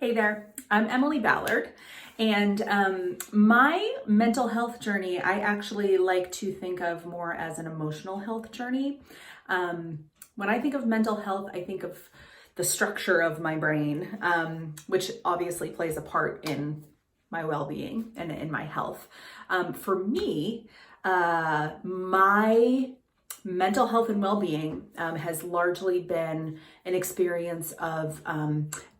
Hey there, I'm Emily Ballard, and my mental health journey, I actually like to think of more as an emotional health journey. When I think of mental health, I think of the structure of my brain, which obviously plays a part in my well-being and in my health. For me, my mental health and well-being has largely been an experience of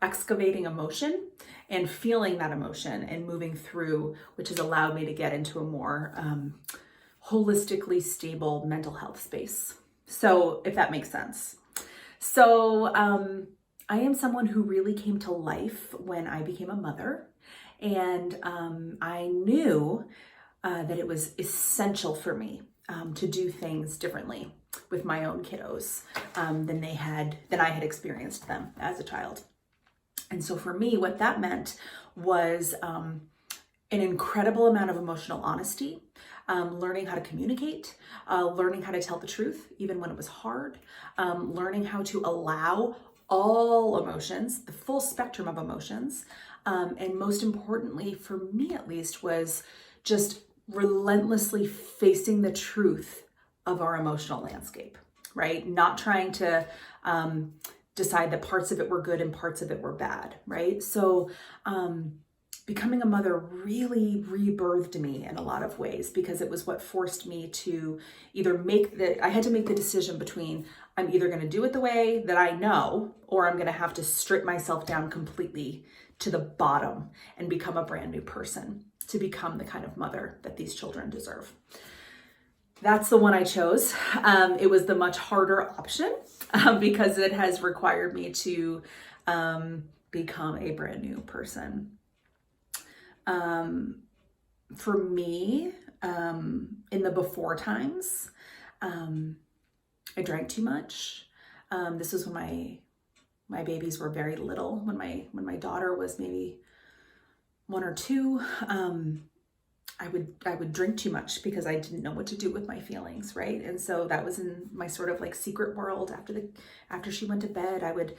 excavating emotion and feeling that emotion and moving through, which has allowed me to get into a more holistically stable mental health space. So if that makes sense. So I am someone who really came to life when I became a mother, and I knew that it was essential for me to do things differently with my own kiddos than I had experienced them as a child. And so for me, what that meant was an incredible amount of emotional honesty, learning how to communicate, learning how to tell the truth, even when it was hard, learning how to allow all emotions, the full spectrum of emotions. And most importantly, for me at least, was just relentlessly facing the truth of our emotional landscape, right? Not trying to decide that parts of it were good and parts of it were bad, right? So becoming a mother really rebirthed me in a lot of ways, because it was what forced me to either I had to make the decision between I'm either going to do it the way that I know, or I'm going to have to strip myself down completely to the bottom and become a brand new person to become the kind of mother that these children deserve. That's the one I chose. It was the much harder option because it has required me to become a brand new person. For me, in the before times, I drank too much. This was when my babies were very little. When my daughter was maybe 1 or 2, I would drink too much because I didn't know what to do with my feelings, right? And so that was in my sort of like secret world. After she went to bed, I would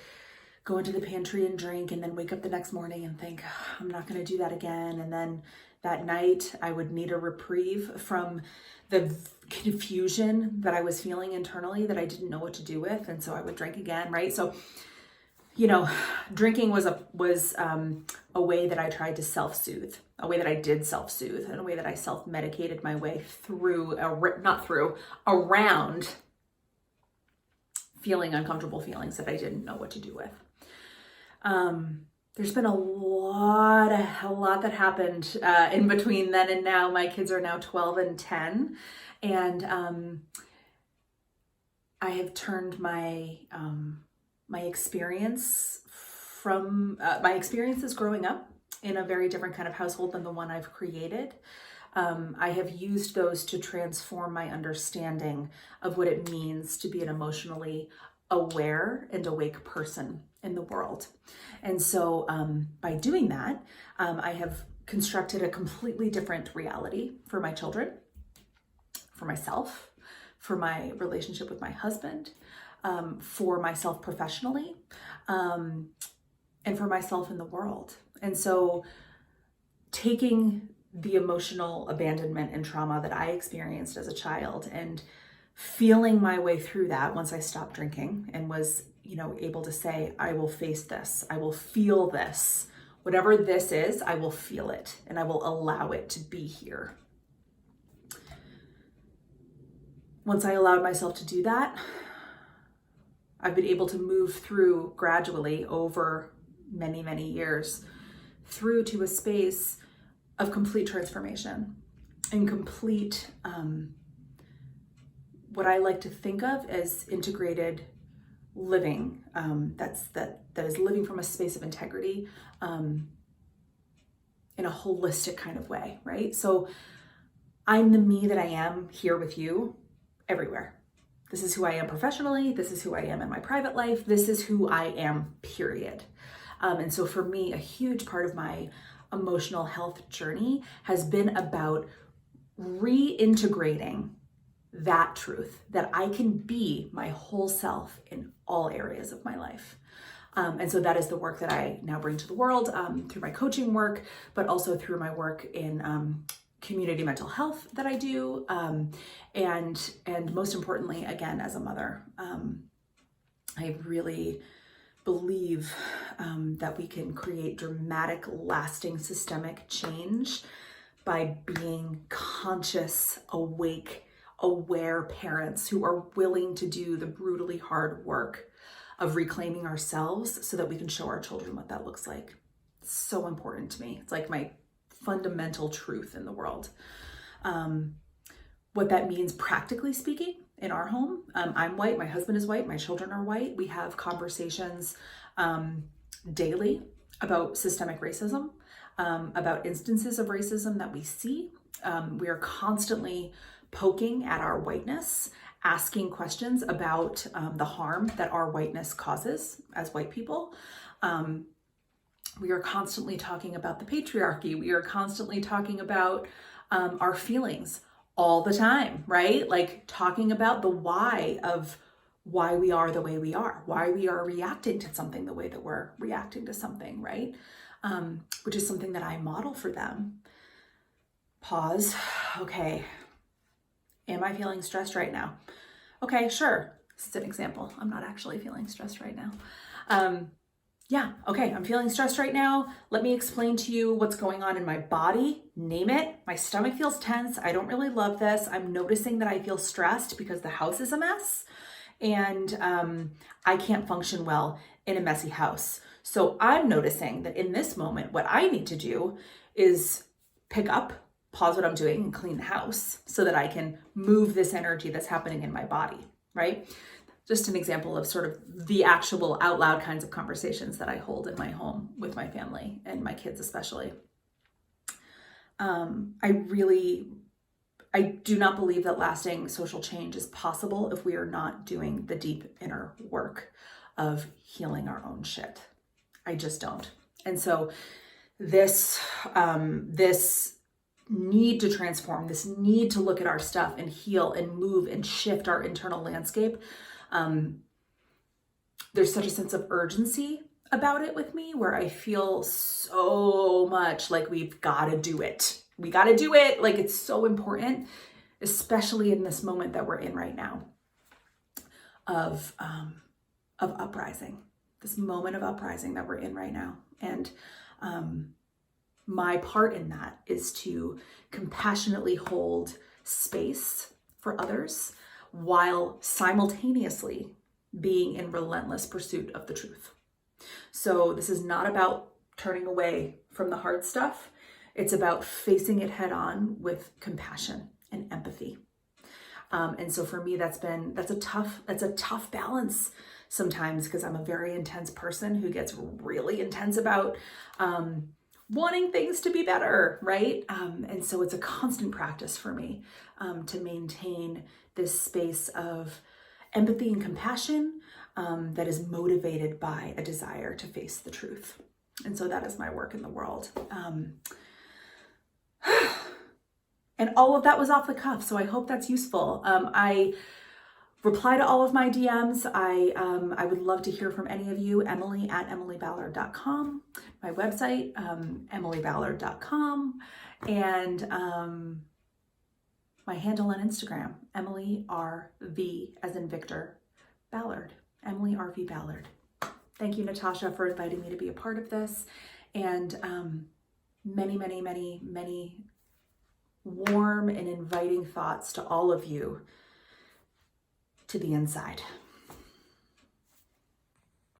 go into the pantry and drink, and then wake up the next morning and think, I'm not going to do that again. And then that night I would need a reprieve from the confusion that I was feeling internally that I didn't know what to do with. And so I would drink again, right? So, drinking was a way that I tried to self-soothe, a way that I did self-soothe, and a way that I self-medicated my way around feeling uncomfortable feelings that I didn't know what to do with. There's been a lot that happened in between then and now. My kids are now 12 and 10, and I have turned my experiences growing up in a very different kind of household than the one I've created. I have used those to transform my understanding of what it means to be an emotionally aware and awake person in the world. And so by doing that, I have constructed a completely different reality for my children, for myself, for my relationship with my husband, for myself professionally, and for myself in the world. And so taking the emotional abandonment and trauma that I experienced as a child and feeling my way through that once I stopped drinking and was, able to say, I will face this, I will feel this, whatever this is, I will feel it and I will allow it to be here. Once I allowed myself to do that, I've been able to move through gradually over many, many years through to a space of complete transformation and complete, what I like to think of as integrated living. That is living from a space of integrity in a holistic kind of way, right? So I'm the me that I am here with you everywhere. This is who I am professionally. This is who I am in my private life. This is who I am, period. And so for me, a huge part of my emotional health journey has been about reintegrating that truth that I can be my whole self in all areas of my life. And so that is the work that I now bring to the world through my coaching work, but also through my work in community mental health that I do. And most importantly, again, as a mother, I really believe that we can create dramatic, lasting, systemic change by being conscious, awake, aware parents who are willing to do the brutally hard work of reclaiming ourselves so that we can show our children what that looks like. It's so important to me. It's like my fundamental truth in the world. What that means practically speaking in our home, I'm white, my husband is white, my children are white. We have conversations daily about systemic racism, about instances of racism that we see. We are constantly poking at our whiteness, asking questions about the harm that our whiteness causes as white people. We are constantly talking about the patriarchy. We are constantly talking about our feelings all the time, right? Like talking about the why of why we are the way we are, why we are reacting to something the way that we're reacting to something, right? Which is something that I model for them. Pause. Okay. Am I feeling stressed right now? Okay, sure. This is an example. I'm not actually feeling stressed right now. Yeah, okay, I'm feeling stressed right now. Let me explain to you what's going on in my body. Name it. My stomach feels tense. I don't really love this. I'm noticing that I feel stressed because the house is a mess and I can't function well in a messy house. So I'm noticing that in this moment, what I need to do is pick up, pause what I'm doing and clean the house so that I can move this energy that's happening in my body, right? Just an example of sort of the actual out loud kinds of conversations that I hold in my home with my family and my kids especially. I do not believe that lasting social change is possible if we are not doing the deep inner work of healing our own shit. I just don't. And so this need to transform, this need to look at our stuff and heal and move and shift our internal landscape. There's such a sense of urgency about it with me where I feel so much like we've got to do it. We got to do it. Like it's so important, especially in this moment that we're in right now of uprising, this moment of uprising that we're in right now. And, my part in that is to compassionately hold space for others while simultaneously being in relentless pursuit of the truth. So this is not about turning away from the hard stuff. It's about facing it head on with compassion and empathy. And so for me, that's a tough balance sometimes because I'm a very intense person who gets really intense about wanting things to be better, right? And so it's a constant practice for me to maintain this space of empathy and compassion that is motivated by a desire to face the truth. And so that is my work in the world. And all of that was off the cuff, so I hope that's useful. I reply to all of my DMs. I would love to hear from any of you. Emily@emilyballard.com, my website, emilyballard.com, and my handle on Instagram, Emily RV as in Victor Ballard, Emily RV Ballard. Thank you, Natasha, for inviting me to be a part of this, and many, many, many, many warm and inviting thoughts to all of you to the inside.